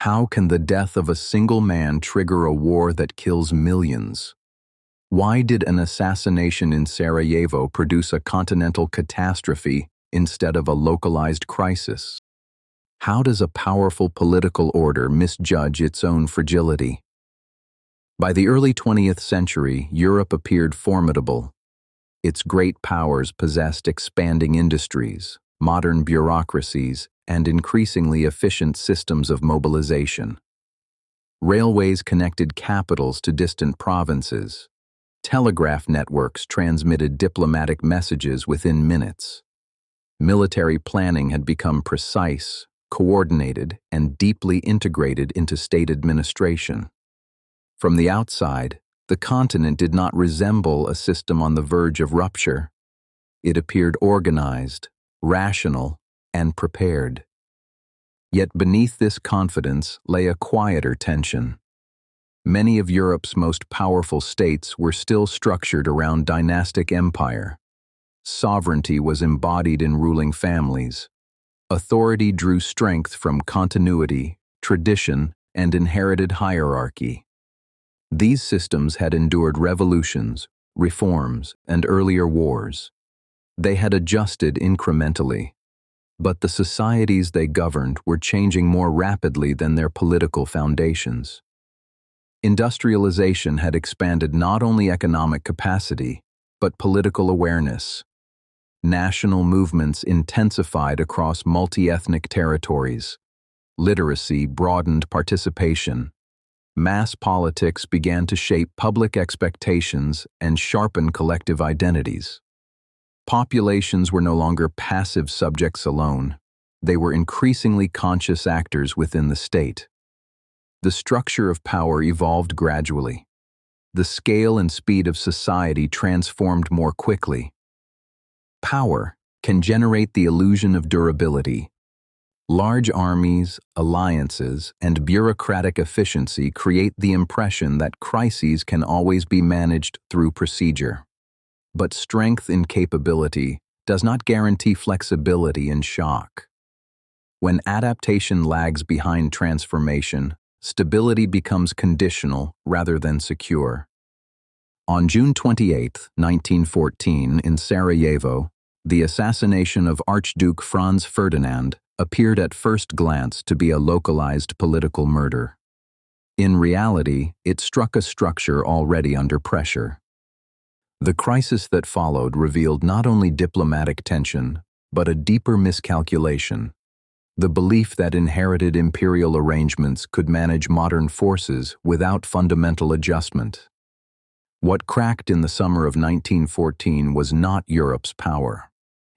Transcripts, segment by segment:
How can the death of a single man trigger a war that kills millions? Why did an assassination in Sarajevo produce a continental catastrophe instead of a localized crisis? How does a powerful political order misjudge its own fragility? By the early 20th century, Europe appeared formidable. Its great powers possessed expanding industries, modern bureaucracies, and increasingly efficient systems of mobilization. Railways connected capitals to distant provinces. Telegraph networks transmitted diplomatic messages within minutes. Military planning had become precise, coordinated, and deeply integrated into state administration. From the outside, the continent did not resemble a system on the verge of rupture. It appeared organized, rational, and prepared. Yet beneath this confidence lay a quieter tension. Many of Europe's most powerful states were still structured around dynastic empire. Sovereignty was embodied in ruling families. Authority drew strength from continuity, tradition, and inherited hierarchy. These systems had endured revolutions, reforms, and earlier wars. They had adjusted incrementally. But the societies they governed were changing more rapidly than their political foundations. Industrialization had expanded not only economic capacity, but political awareness. National movements intensified across multi-ethnic territories. Literacy broadened participation. Mass politics began to shape public expectations and sharpen collective identities. Populations were no longer passive subjects alone. They were increasingly conscious actors within the state. The structure of power evolved gradually. The scale and speed of society transformed more quickly. Power can generate the illusion of durability. Large armies, alliances, and bureaucratic efficiency create the impression that crises can always be managed through procedure. But strength in capability does not guarantee flexibility in shock. When adaptation lags behind transformation, stability becomes conditional rather than secure. On June 28, 1914, in Sarajevo, the assassination of Archduke Franz Ferdinand appeared at first glance to be a localized political murder. In reality, it struck a structure already under pressure. The crisis that followed revealed not only diplomatic tension, but a deeper miscalculation: the belief that inherited imperial arrangements could manage modern forces without fundamental adjustment. What cracked in the summer of 1914 was not Europe's power.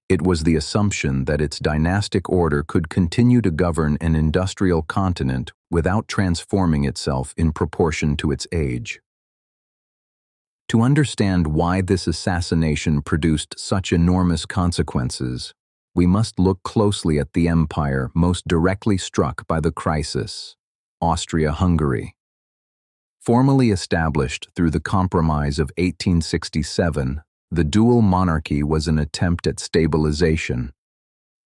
It was the assumption that its dynastic order could continue to govern an industrial continent without transforming itself in proportion to its age. To understand why this assassination produced such enormous consequences, we must look closely at the empire most directly struck by the crisis: Austria-Hungary. Formally established through the Compromise of 1867, the dual monarchy was an attempt at stabilization.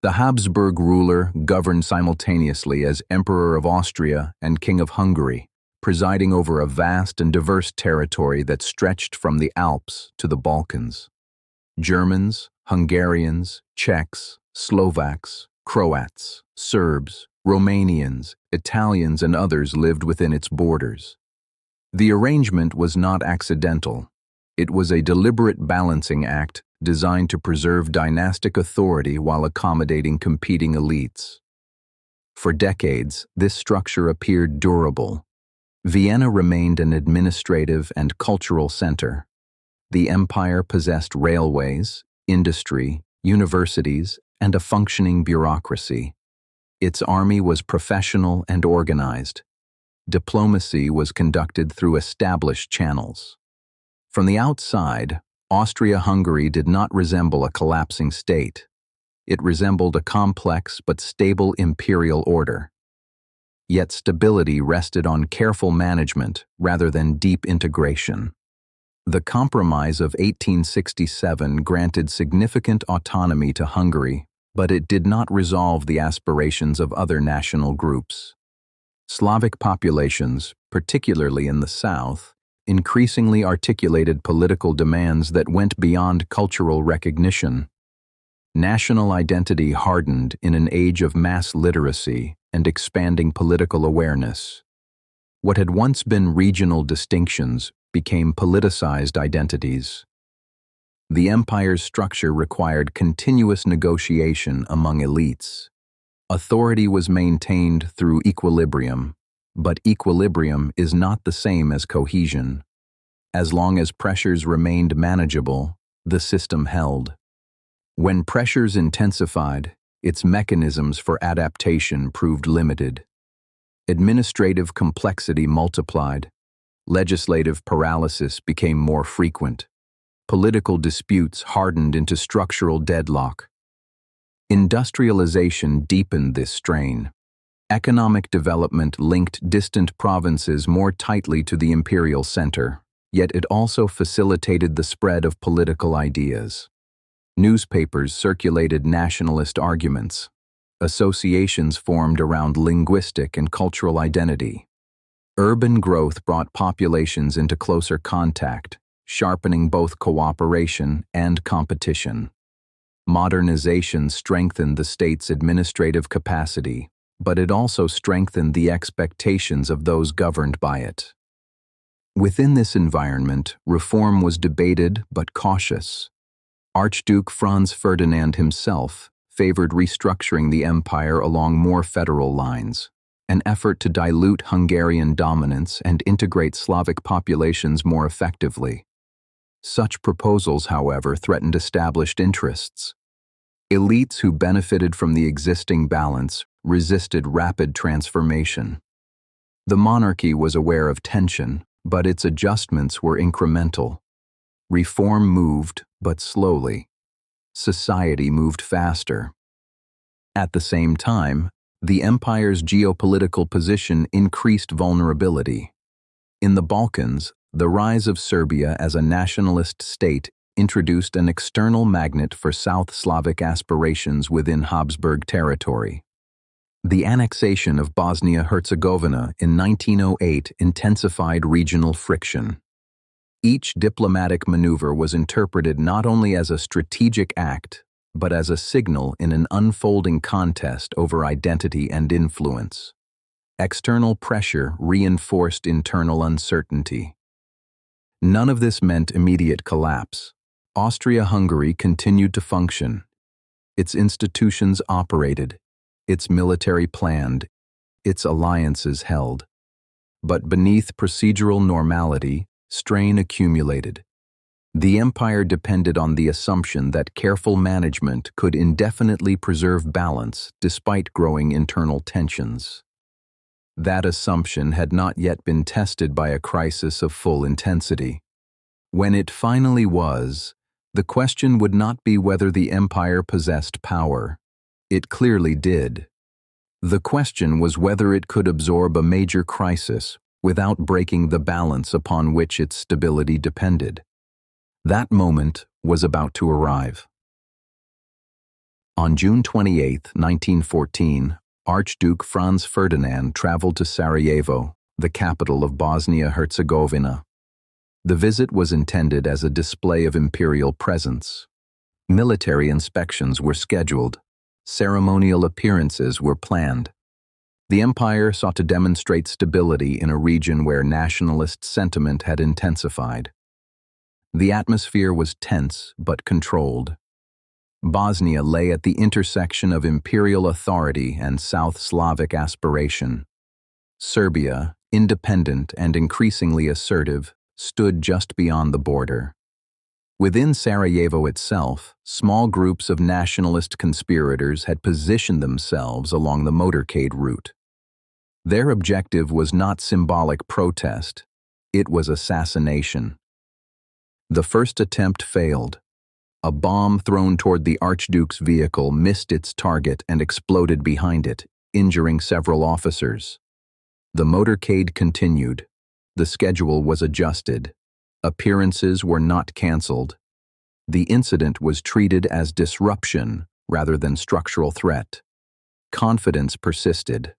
The Habsburg ruler governed simultaneously as Emperor of Austria and King of Hungary, presiding over a vast and diverse territory that stretched from the Alps to the Balkans. Germans, Hungarians, Czechs, Slovaks, Croats, Serbs, Romanians, Italians, and others lived within its borders. The arrangement was not accidental. It was a deliberate balancing act designed to preserve dynastic authority while accommodating competing elites. For decades, this structure appeared durable. Vienna remained an administrative and cultural center. The empire possessed railways, industry, universities, and a functioning bureaucracy. Its army was professional and organized. Diplomacy was conducted through established channels. From the outside, Austria-Hungary did not resemble a collapsing state. It resembled a complex but stable imperial order. Yet stability rested on careful management rather than deep integration. The Compromise of 1867 granted significant autonomy to Hungary, but it did not resolve the aspirations of other national groups. Slavic populations, particularly in the south, increasingly articulated political demands that went beyond cultural recognition. National identity hardened in an age of mass literacy and expanding political awareness. What had once been regional distinctions became politicized identities. The empire's structure required continuous negotiation among elites. Authority was maintained through equilibrium, but equilibrium is not the same as cohesion. As long as pressures remained manageable, the system held. When pressures intensified, its mechanisms for adaptation proved limited. Administrative complexity multiplied. Legislative paralysis became more frequent. Political disputes hardened into structural deadlock. Industrialization deepened this strain. Economic development linked distant provinces more tightly to the imperial center, yet it also facilitated the spread of political ideas. Newspapers circulated nationalist arguments. Associations formed around linguistic and cultural identity. Urban growth brought populations into closer contact, sharpening both cooperation and competition. Modernization strengthened the state's administrative capacity, but it also strengthened the expectations of those governed by it. Within this environment, reform was debated but cautious. Archduke Franz Ferdinand himself favored restructuring the empire along more federal lines, an effort to dilute Hungarian dominance and integrate Slavic populations more effectively. Such proposals, however, threatened established interests. Elites who benefited from the existing balance resisted rapid transformation. The monarchy was aware of tension, but its adjustments were incremental. Reform moved, but slowly. Society moved faster. At the same time, the empire's geopolitical position increased vulnerability. In the Balkans, the rise of Serbia as a nationalist state introduced an external magnet for South Slavic aspirations within Habsburg territory. The annexation of Bosnia-Herzegovina in 1908 intensified regional friction. Each diplomatic maneuver was interpreted not only as a strategic act, but as a signal in an unfolding contest over identity and influence. External pressure reinforced internal uncertainty. None of this meant immediate collapse. Austria-Hungary continued to function. Its institutions operated, its military planned, its alliances held. But beneath procedural normality, strain accumulated. The empire depended on the assumption that careful management could indefinitely preserve balance despite growing internal tensions. That assumption had not yet been tested by a crisis of full intensity. When it finally was, the question would not be whether the empire possessed power. It clearly did. The question was whether it could absorb a major crisis without breaking the balance upon which its stability depended. That moment was about to arrive. On June 28, 1914, Archduke Franz Ferdinand traveled to Sarajevo, the capital of Bosnia-Herzegovina. The visit was intended as a display of imperial presence. Military inspections were scheduled. Ceremonial appearances were planned. The empire sought to demonstrate stability in a region where nationalist sentiment had intensified. The atmosphere was tense but controlled. Bosnia lay at the intersection of imperial authority and South Slavic aspiration. Serbia, independent and increasingly assertive, stood just beyond the border. Within Sarajevo itself, small groups of nationalist conspirators had positioned themselves along the motorcade route. Their objective was not symbolic protest, it was assassination. The first attempt failed. A bomb thrown toward the Archduke's vehicle missed its target and exploded behind it, injuring several officers. The motorcade continued. The schedule was adjusted. Appearances were not cancelled. The incident was treated as disruption rather than structural threat. Confidence persisted.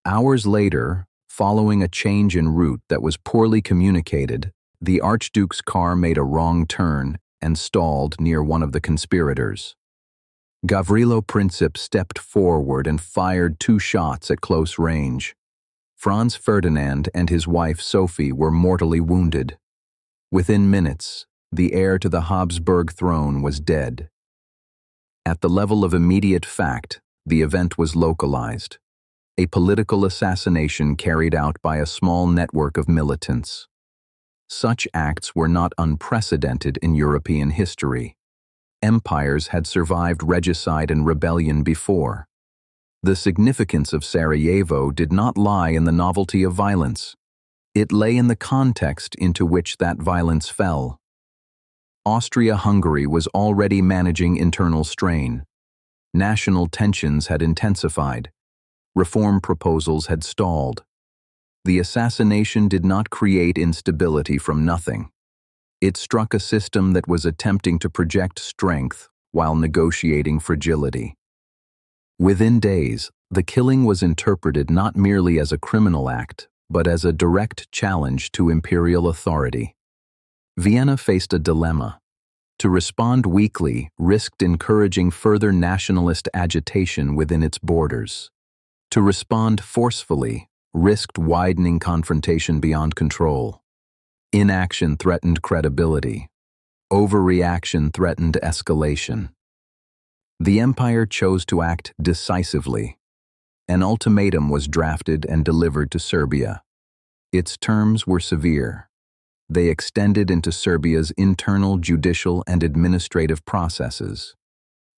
Hours later, following a change in route that was poorly communicated, the Archduke's car made a wrong turn and stalled near one of the conspirators. Gavrilo Princip stepped forward and fired 2 shots at close range. Franz Ferdinand and his wife Sophie were mortally wounded. Within minutes, the heir to the Habsburg throne was dead. At the level of immediate fact, the event was localized. A political assassination carried out by a small network of militants. Such acts were not unprecedented in European history. Empires had survived regicide and rebellion before. The significance of Sarajevo did not lie in the novelty of violence. It lay in the context into which that violence fell. Austria-Hungary was already managing internal strain. National tensions had intensified. Reform proposals had stalled. The assassination did not create instability from nothing. It struck a system that was attempting to project strength while negotiating fragility. Within days, the killing was interpreted not merely as a criminal act, but as a direct challenge to imperial authority. Vienna faced a dilemma. To respond weakly risked encouraging further nationalist agitation within its borders. To respond forcefully risked widening confrontation beyond control. Inaction threatened credibility. Overreaction threatened escalation. The empire chose to act decisively. An ultimatum was drafted and delivered to Serbia. Its terms were severe. They extended into Serbia's internal judicial and administrative processes.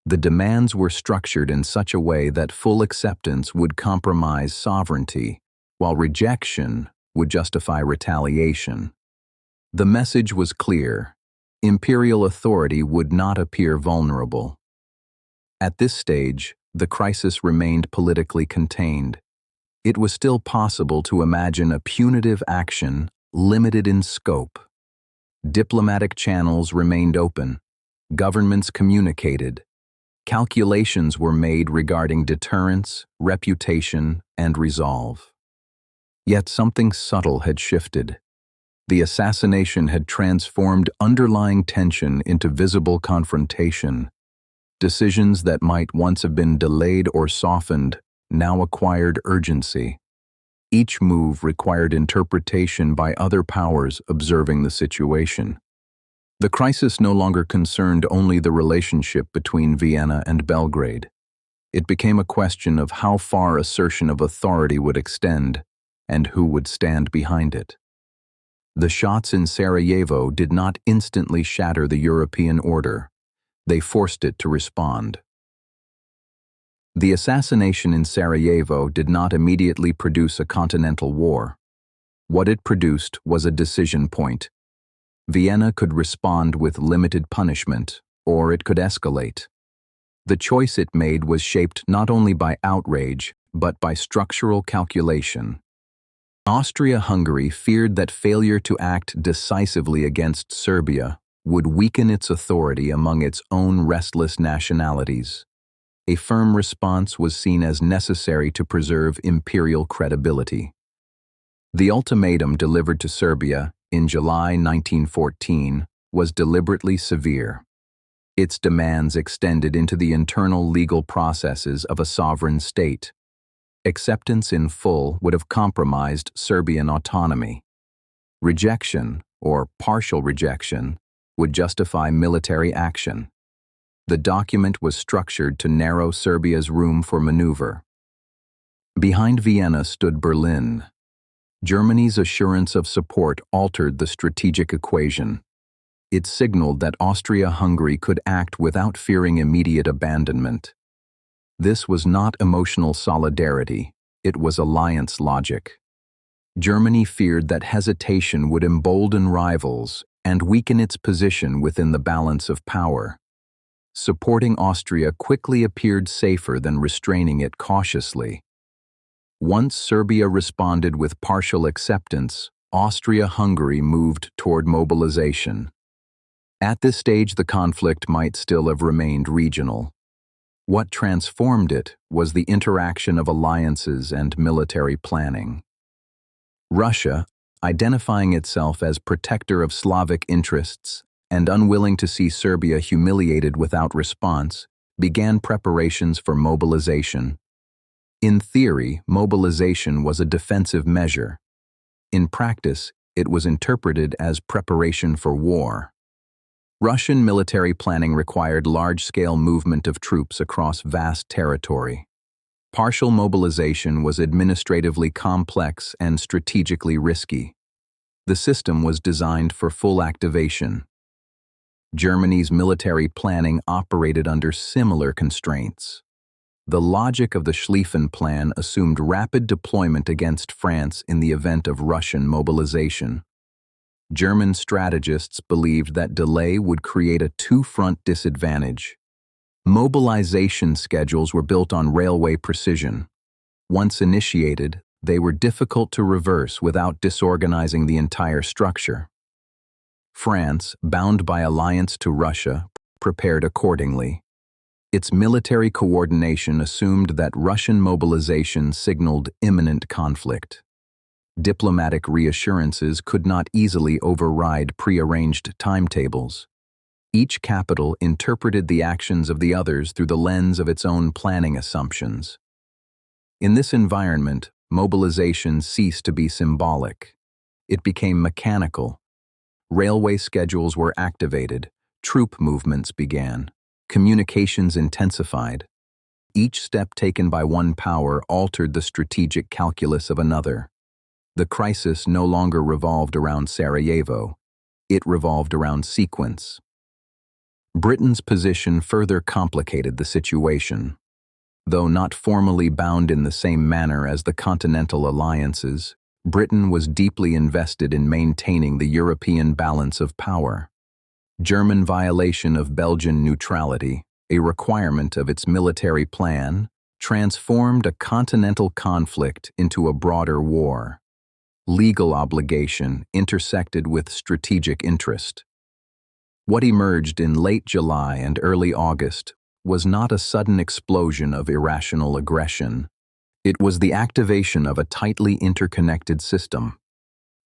The demands were structured in such a way that full acceptance would compromise sovereignty, while rejection would justify retaliation. The message was clear: imperial authority would not appear vulnerable. At this stage, the crisis remained politically contained. It was still possible to imagine a punitive action limited in scope. Diplomatic channels remained open. Governments communicated. Calculations were made regarding deterrence, reputation, and resolve. Yet something subtle had shifted. The assassination had transformed underlying tension into visible confrontation. Decisions that might once have been delayed or softened now acquired urgency. Each move required interpretation by other powers observing the situation. The crisis no longer concerned only the relationship between Vienna and Belgrade. It became a question of how far assertion of authority would extend and who would stand behind it. The shots in Sarajevo did not instantly shatter the European order. They forced it to respond. The assassination in Sarajevo did not immediately produce a continental war. What it produced was a decision point. Vienna could respond with limited punishment, or it could escalate. The choice it made was shaped not only by outrage, but by structural calculation. Austria-Hungary feared that failure to act decisively against Serbia would weaken its authority among its own restless nationalities. A firm response was seen as necessary to preserve imperial credibility. The ultimatum delivered to Serbia in July 1914 was deliberately severe. Its demands extended into the internal legal processes of a sovereign state. Acceptance in full would have compromised Serbian autonomy. Rejection, or partial rejection, would justify military action. The document was structured to narrow Serbia's room for maneuver. Behind Vienna stood Berlin. Germany's assurance of support altered the strategic equation. It signaled that Austria-Hungary could act without fearing immediate abandonment. This was not emotional solidarity, it was alliance logic. Germany feared that hesitation would embolden rivals and weaken its position within the balance of power. Supporting Austria quickly appeared safer than restraining it cautiously. Once Serbia responded with partial acceptance, Austria-Hungary moved toward mobilization. At this stage, the conflict might still have remained regional. What transformed it was the interaction of alliances and military planning. Russia, identifying itself as protector of Slavic interests and unwilling to see Serbia humiliated without response, began preparations for mobilization. In theory, mobilization was a defensive measure. In practice, it was interpreted as preparation for war. Russian military planning required large-scale movement of troops across vast territory. Partial mobilization was administratively complex and strategically risky. The system was designed for full activation. Germany's military planning operated under similar constraints. The logic of the Schlieffen Plan assumed rapid deployment against France in the event of Russian mobilization. German strategists believed that delay would create a two-front disadvantage. Mobilization schedules were built on railway precision. Once initiated, they were difficult to reverse without disorganizing the entire structure. France, bound by alliance to Russia, prepared accordingly. Its military coordination assumed that Russian mobilization signaled imminent conflict. Diplomatic reassurances could not easily override prearranged timetables. Each capital interpreted the actions of the others through the lens of its own planning assumptions. In this environment, mobilization ceased to be symbolic. It became mechanical. Railway schedules were activated, troop movements began, communications intensified. Each step taken by one power altered the strategic calculus of another. The crisis no longer revolved around Sarajevo. It revolved around sequence. Britain's position further complicated the situation. Though not formally bound in the same manner as the continental alliances, Britain was deeply invested in maintaining the European balance of power. German violation of Belgian neutrality, a requirement of its military plan, transformed a continental conflict into a broader war. Legal obligation intersected with strategic interest. What emerged in late July and early August was not a sudden explosion of irrational aggression. It was the activation of a tightly interconnected system.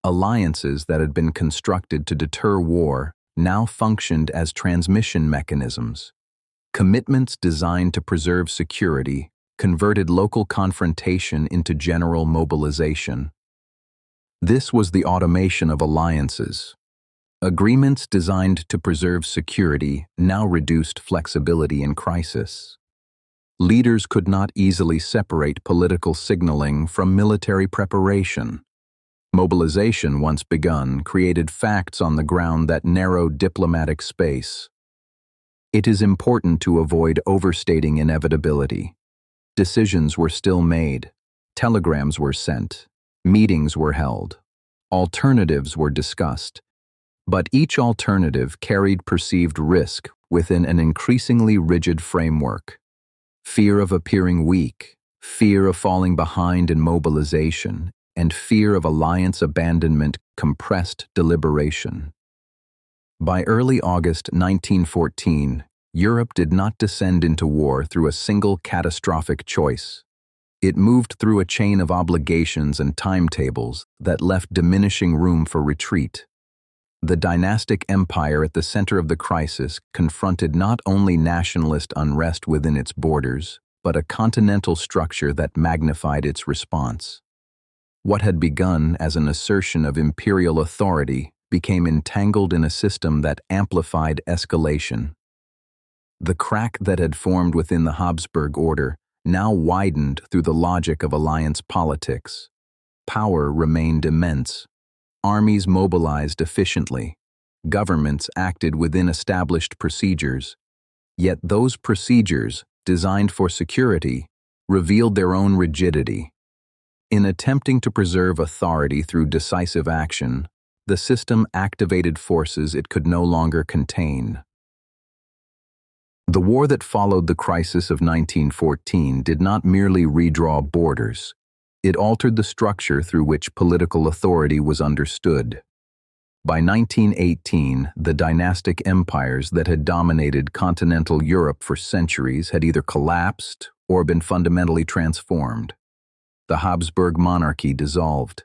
Alliances that had been constructed to deter war now functioned as transmission mechanisms. Commitments designed to preserve security converted local confrontation into general mobilization. This was the automation of alliances. Agreements designed to preserve security now reduced flexibility in crisis. Leaders could not easily separate political signaling from military preparation. Mobilization, once begun, created facts on the ground that narrowed diplomatic space. It is important to avoid overstating inevitability. Decisions were still made. Telegrams were sent. Meetings were held. Alternatives were discussed. But each alternative carried perceived risk within an increasingly rigid framework. Fear of appearing weak, fear of falling behind in mobilization, and fear of alliance abandonment compressed deliberation. By early August 1914, Europe did not descend into war through a single catastrophic choice. It moved through a chain of obligations and timetables that left diminishing room for retreat. The dynastic empire at the center of the crisis confronted not only nationalist unrest within its borders, but a continental structure that magnified its response. What had begun as an assertion of imperial authority became entangled in a system that amplified escalation. The crack that had formed within the Habsburg order now widened through the logic of alliance politics. Power remained immense. Armies mobilized efficiently. Governments acted within established procedures. Yet those procedures, designed for security, revealed their own rigidity. In attempting to preserve authority through decisive action, the system activated forces it could no longer contain. The war that followed the crisis of 1914 did not merely redraw borders. It altered the structure through which political authority was understood. By 1918, the dynastic empires that had dominated continental Europe for centuries had either collapsed or been fundamentally transformed. The Habsburg monarchy dissolved.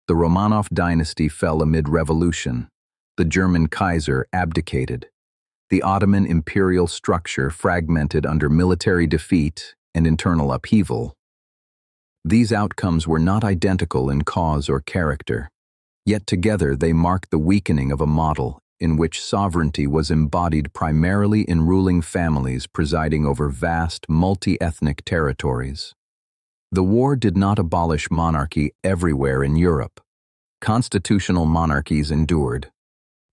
The Romanov dynasty fell amid revolution. The German Kaiser abdicated. The Ottoman imperial structure fragmented under military defeat and internal upheaval. These outcomes were not identical in cause or character, yet together they marked the weakening of a model in which sovereignty was embodied primarily in ruling families presiding over vast, multi-ethnic territories. The war did not abolish monarchy everywhere in Europe. Constitutional monarchies endured,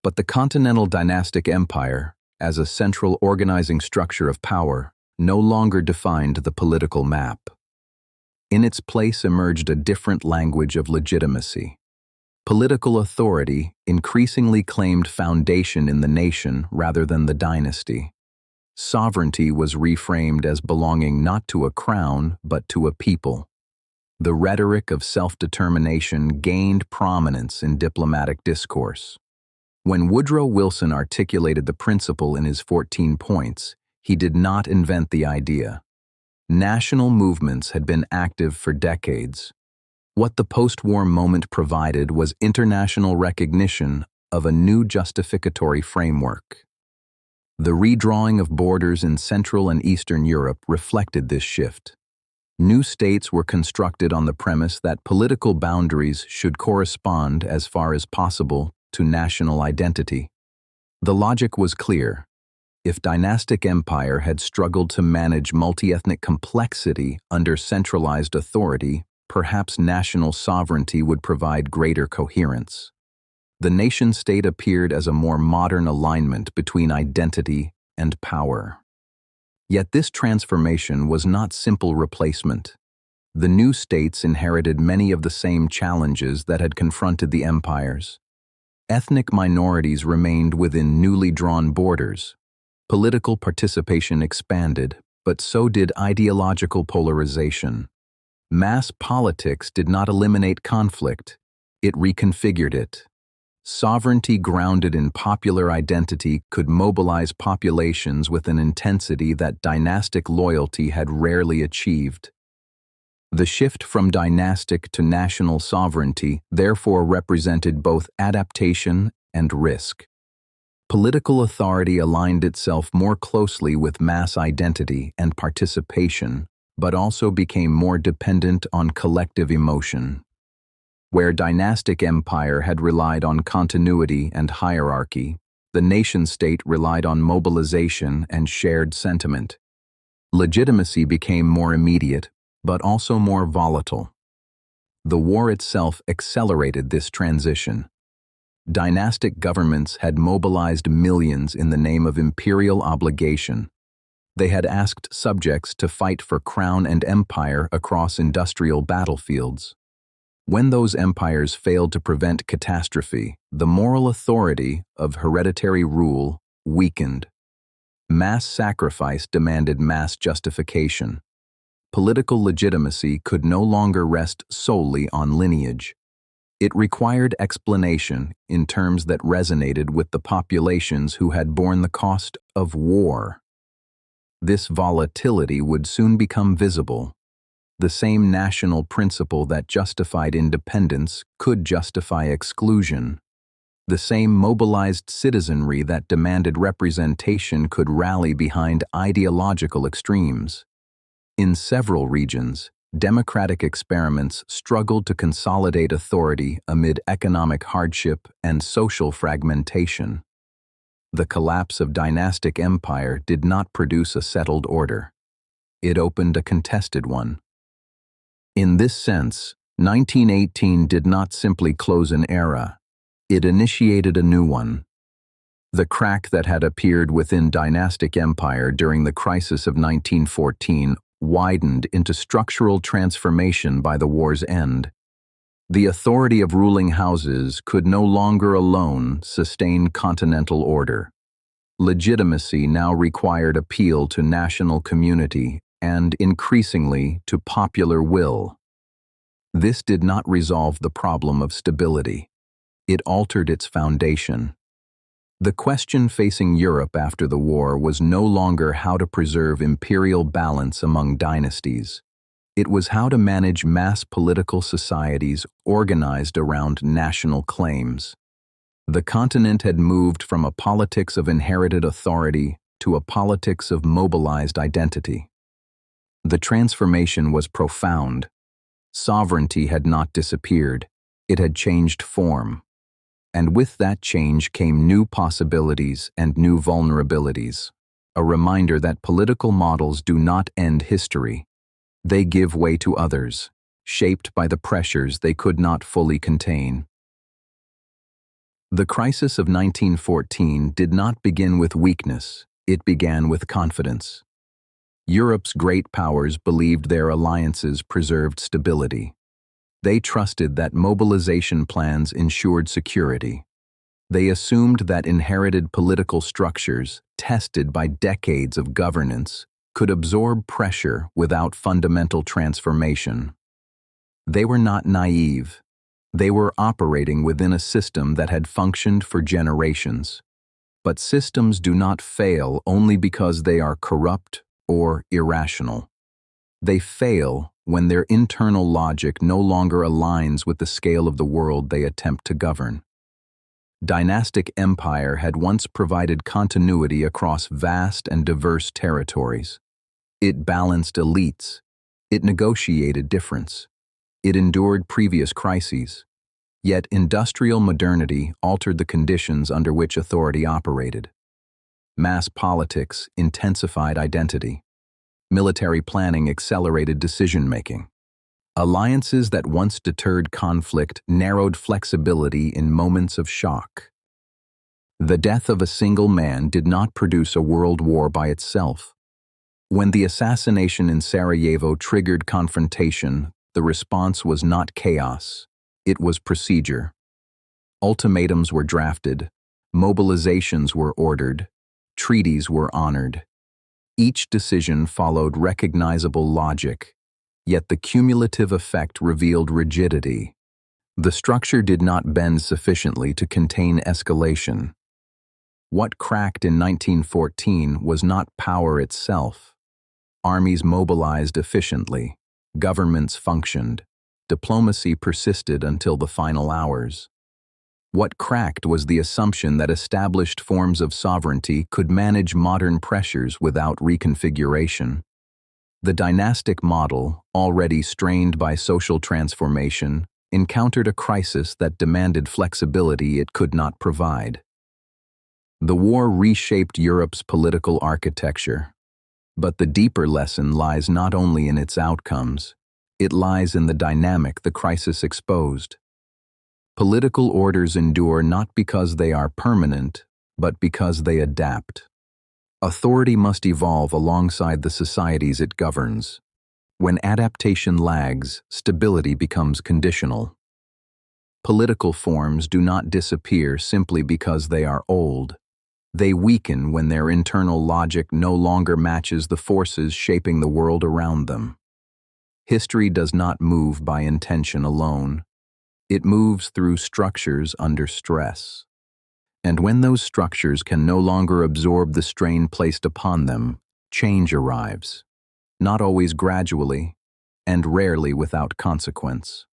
but the continental dynastic empire, as a central organizing structure of power, no longer defined the political map. In its place emerged a different language of legitimacy. Political authority increasingly claimed foundation in the nation rather than the dynasty. Sovereignty was reframed as belonging not to a crown but to a people. The rhetoric of self-determination gained prominence in diplomatic discourse. When Woodrow Wilson articulated the principle in his 14 points, he did not invent the idea. National movements had been active for decades. What the post-war moment provided was international recognition of a new justificatory framework. The redrawing of borders in Central and Eastern Europe reflected this shift. New states were constructed on the premise that political boundaries should correspond as far as possible to national identity. The logic was clear. If dynastic empire had struggled to manage multi-ethnic complexity under centralized authority, perhaps national sovereignty would provide greater coherence. The nation-state appeared as a more modern alignment between identity and power. Yet this transformation was not simple replacement. The new states inherited many of the same challenges that had confronted the empires. Ethnic minorities remained within newly drawn borders. Political participation expanded, but so did ideological polarization. Mass politics did not eliminate conflict, it reconfigured it. Sovereignty grounded in popular identity could mobilize populations with an intensity that dynastic loyalty had rarely achieved. The shift from dynastic to national sovereignty therefore represented both adaptation and risk. Political authority aligned itself more closely with mass identity and participation, but also became more dependent on collective emotion. Where dynastic empire had relied on continuity and hierarchy, the nation-state relied on mobilization and shared sentiment. Legitimacy became more immediate, but also more volatile. The war itself accelerated this transition. Dynastic governments had mobilized millions in the name of imperial obligation. They had asked subjects to fight for crown and empire across industrial battlefields. When those empires failed to prevent catastrophe, the moral authority of hereditary rule weakened. Mass sacrifice demanded mass justification. Political legitimacy could no longer rest solely on lineage. It required explanation in terms that resonated with the populations who had borne the cost of war. This volatility would soon become visible. The same national principle that justified independence could justify exclusion. The same mobilized citizenry that demanded representation could rally behind ideological extremes. In several regions, democratic experiments struggled to consolidate authority amid economic hardship and social fragmentation. The collapse of dynastic empire did not produce a settled order. It opened a contested one. In this sense, 1918 did not simply close an era, it initiated a new one. The crack that had appeared within dynastic empire during the crisis of 1914 widened into structural transformation by the war's end. The authority of ruling houses could no longer alone sustain continental order. Legitimacy now required appeal to national community and, increasingly, to popular will. This did not resolve the problem of stability. It altered its foundation. The question facing Europe after the war was no longer how to preserve imperial balance among dynasties. It was how to manage mass political societies organized around national claims. The continent had moved from a politics of inherited authority to a politics of mobilized identity. The transformation was profound. Sovereignty had not disappeared, it had changed form. And with that change came new possibilities and new vulnerabilities, a reminder that political models do not end history. They give way to others, shaped by the pressures they could not fully contain. The crisis of 1914 did not begin with weakness, it began with confidence. Europe's great powers believed their alliances preserved stability. They trusted that mobilization plans ensured security. They assumed that inherited political structures, tested by decades of governance, could absorb pressure without fundamental transformation. They were not naive. They were operating within a system that had functioned for generations. But systems do not fail only because they are corrupt or irrational. They fail when their internal logic no longer aligns with the scale of the world they attempt to govern. Dynastic empire had once provided continuity across vast and diverse territories. It balanced elites. It negotiated difference. It endured previous crises. Yet industrial modernity altered the conditions under which authority operated. Mass politics intensified identity. Military planning accelerated decision-making. Alliances that once deterred conflict narrowed flexibility in moments of shock. The death of a single man did not produce a world war by itself. When the assassination in Sarajevo triggered confrontation, the response was not chaos, it was procedure. Ultimatums were drafted, mobilizations were ordered, treaties were honored. Each decision followed recognizable logic, yet the cumulative effect revealed rigidity. The structure did not bend sufficiently to contain escalation. What cracked in 1914 was not power itself. Armies mobilized efficiently, governments functioned, diplomacy persisted until the final hours. What cracked was the assumption that established forms of sovereignty could manage modern pressures without reconfiguration. The dynastic model, already strained by social transformation, encountered a crisis that demanded flexibility it could not provide. The war reshaped Europe's political architecture. But the deeper lesson lies not only in its outcomes, it lies in the dynamic the crisis exposed. Political orders endure not because they are permanent, but because they adapt. Authority must evolve alongside the societies it governs. When adaptation lags, stability becomes conditional. Political forms do not disappear simply because they are old. They weaken when their internal logic no longer matches the forces shaping the world around them. History does not move by intention alone. It moves through structures under stress. And when those structures can no longer absorb the strain placed upon them, change arrives, not always gradually, and rarely without consequence.